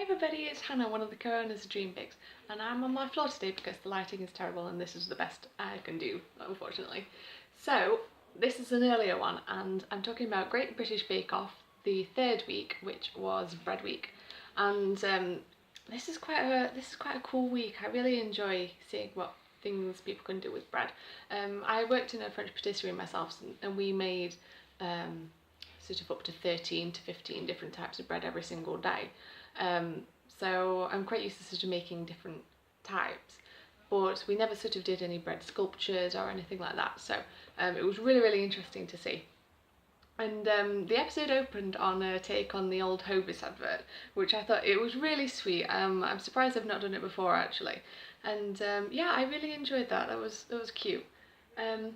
everybody, it's Hannah, one of the co-owners of Dreambakes, and I'm on my floor today because the lighting is terrible and this is the best I can do, unfortunately. So, this is an earlier one, and I'm talking about Great British Bake Off, the third week, which was Bread Week. And this is quite a cool week. I really enjoy seeing what things people can do with bread. I worked in a French patisserie myself, and we made sort of up to 13 to 15 different types of bread every single day. So I'm quite used to sort of making different types, but we never sort of did any bread sculptures or anything like that. So it was really interesting to see. And the episode opened on a take on the old Hovis advert, which I thought it was really sweet. I'm surprised I've not done it before actually. And yeah, I really enjoyed that. That was cute. The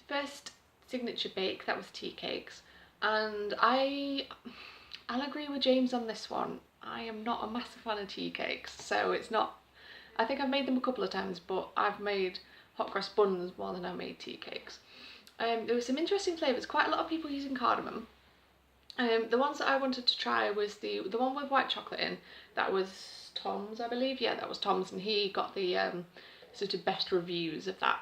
first signature bake, that was tea cakes, and I'll agree with James on this one. I am not a massive fan of tea cakes, so it's not. I think I've made them a couple of times, but I've made hot cross buns more than I've made tea cakes. There were some interesting flavours, quite a lot of people using cardamom. The ones that I wanted to try was the one with white chocolate in. That was Tom's, I believe. Yeah, that was Tom's, and he got the sort of best reviews of that.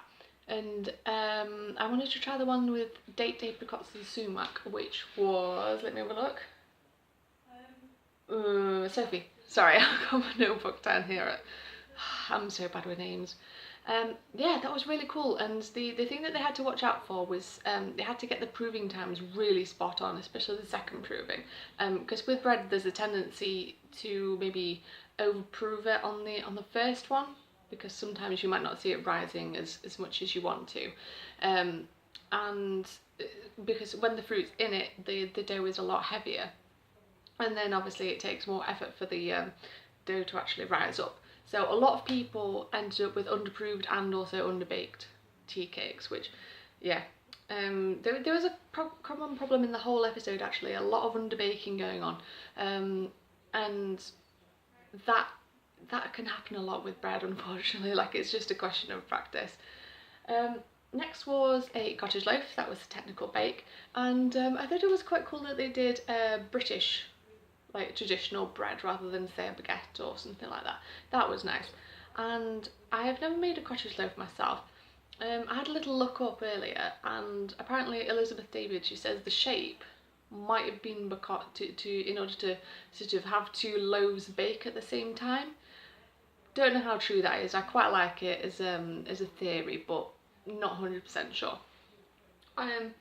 And I wanted to try the one with date apricots and sumac, which was, let me have a look. Sophie. Sorry, I've got my notebook down here. I'm so bad with names. Yeah, that was really cool, and the thing that they had to watch out for was they had to get the proving times really spot on, especially the second proving, because with bread there's a tendency to maybe overprove it on the first one, because sometimes you might not see it rising as much as you want to, and because when the fruit's in it, the dough is a lot heavier, and then obviously it takes more effort for the dough to actually rise up. So a lot of people ended up with underproved and also underbaked tea cakes, which, yeah, there was a common problem in the whole episode actually, a lot of underbaking going on, and that can happen a lot with bread, unfortunately. Like, it's just a question of practice. Next was a cottage loaf. That was a technical bake, and I thought it was quite cool that they did a British, like, traditional bread rather than say a baguette or something like that. That was nice. And I have never made a cottage loaf myself. I had a little look up earlier, and apparently Elizabeth David, she says the shape might have been because in order to sort of have two loaves bake at the same time. Don't know how true that is. I quite like it as a theory, but not 100% sure. And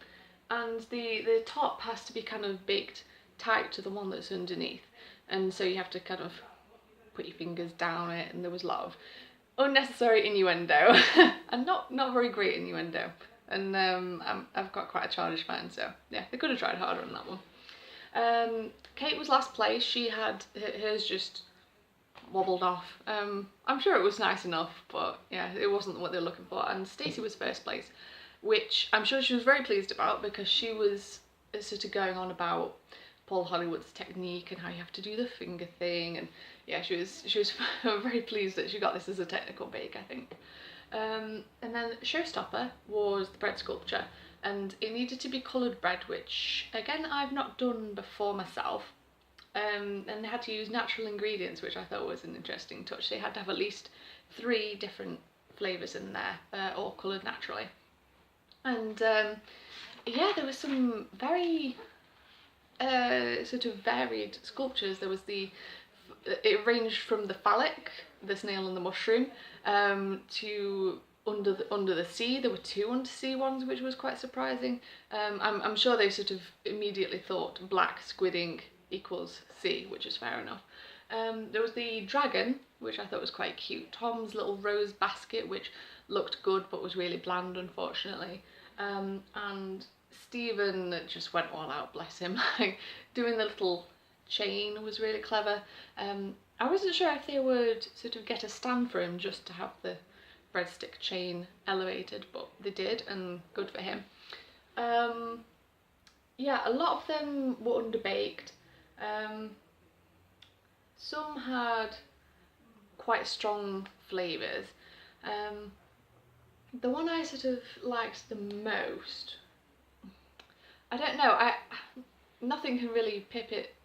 the top has to be kind of baked tight to the one that's underneath, and so you have to kind of put your fingers down it, and there was a lot of unnecessary innuendo and not very great innuendo, and I've got quite a childish mind, so yeah, they could have tried harder on that one. Kate was last place. She had hers just wobbled off. I'm sure it was nice enough, but yeah, it wasn't what they were looking for. And Stacey was first place, which I'm sure she was very pleased about, because she was sort of going on about Paul Hollywood's technique and how you have to do the finger thing, and yeah, she was very pleased that she got this as a technical bake, I think. And then showstopper was the bread sculpture, and it needed to be coloured bread, which again I've not done before myself. And they had to use natural ingredients, which I thought was an interesting touch. They had to have at least 3 different flavours in there, all coloured naturally. And yeah, there was some very sort of varied sculptures. There was it ranged from the phallic, the snail and the mushroom, to under the sea. There were 2 undersea ones, which was quite surprising. I'm sure they sort of immediately thought black squid ink equals sea, which is fair enough. There was the dragon, which I thought was quite cute. Tom's little rose basket, which looked good but was really bland, unfortunately. And Stephen just went all out, bless him. Like, doing the little chain was really clever. I wasn't sure if they would sort of get a stand for him just to have the breadstick chain elevated, but they did, and good for him. Yeah, a lot of them were underbaked. Some had quite strong flavours. The one I sort of liked the most, I don't know, nothing can really pip it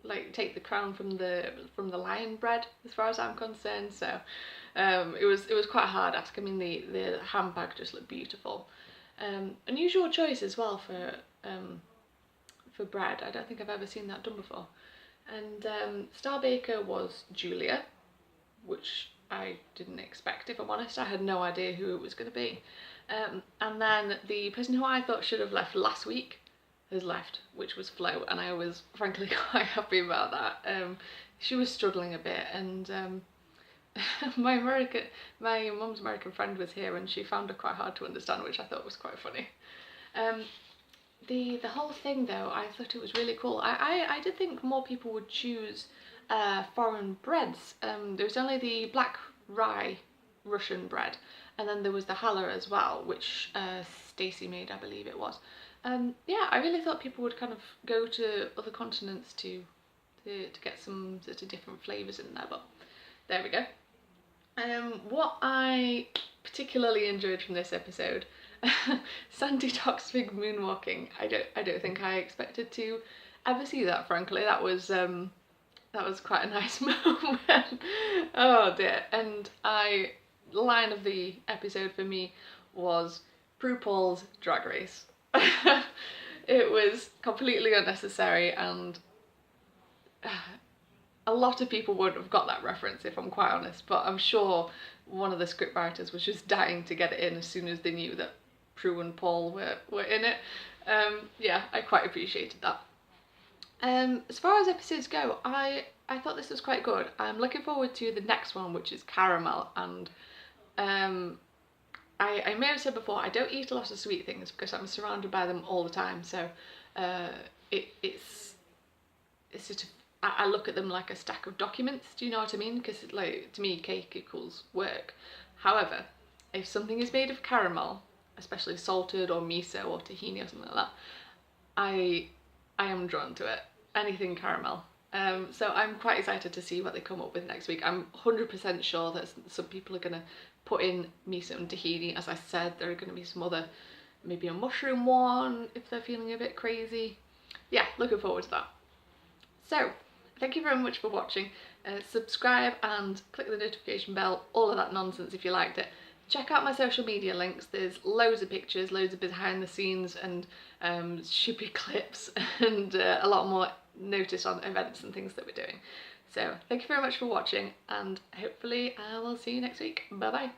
like take the crown from the lion bread, as far as I'm concerned. So it was quite a hard ask. I mean, the handbag just looked beautiful. Unusual choice as well for bread. I don't think I've ever seen that done before. And Star Baker was Julia, which I didn't expect, if I'm honest. I had no idea who it was going to be. And then the person who I thought should have left last week has left, which was Flo, and I was frankly quite happy about that. She was struggling a bit, and my mum's American friend was here, and she found her quite hard to understand, which I thought was quite funny. The whole thing though, I thought it was really cool. I did think more people would choose foreign breads. There was only the black rye Russian bread, and then there was the challah as well, which Stacey made, I believe it was. Yeah, I really thought people would kind of go to other continents to get some sort of different flavours in there, but there we go. What I particularly enjoyed from this episode, Sandy Toxvig moonwalking. I don't think I expected to ever see that, frankly. That was quite a nice moment. Oh dear. And the line of the episode for me was RuPaul's Drag Race. It was completely unnecessary, and a lot of people wouldn't have got that reference, if I'm quite honest, but I'm sure one of the scriptwriters was just dying to get it in as soon as they knew that Prue and Paul were in it. Yeah, I quite appreciated that. As far as episodes go, I thought this was quite good. I'm looking forward to the next one, which is Caramel, and I may have said before, I don't eat a lot of sweet things because I'm surrounded by them all the time, so it's sort of, I look at them like a stack of documents, do you know what I mean? Because like, to me, cake equals work. However, if something is made of caramel, especially salted or miso or tahini or something like that, I am drawn to it. Anything caramel. So I'm quite excited to see what they come up with next week. I'm 100% sure that some people are going to put in miso and tahini. As I said, there are going to be some other, maybe a mushroom one if they're feeling a bit crazy. Yeah, looking forward to that. So, thank you very much for watching. Subscribe and click the notification bell, all of that nonsense if you liked it. Check out my social media links. There's loads of pictures, loads of behind the scenes and stupid clips, and a lot more notice on events and things that we're doing. So thank you very much for watching, and hopefully I will see you next week. Bye bye.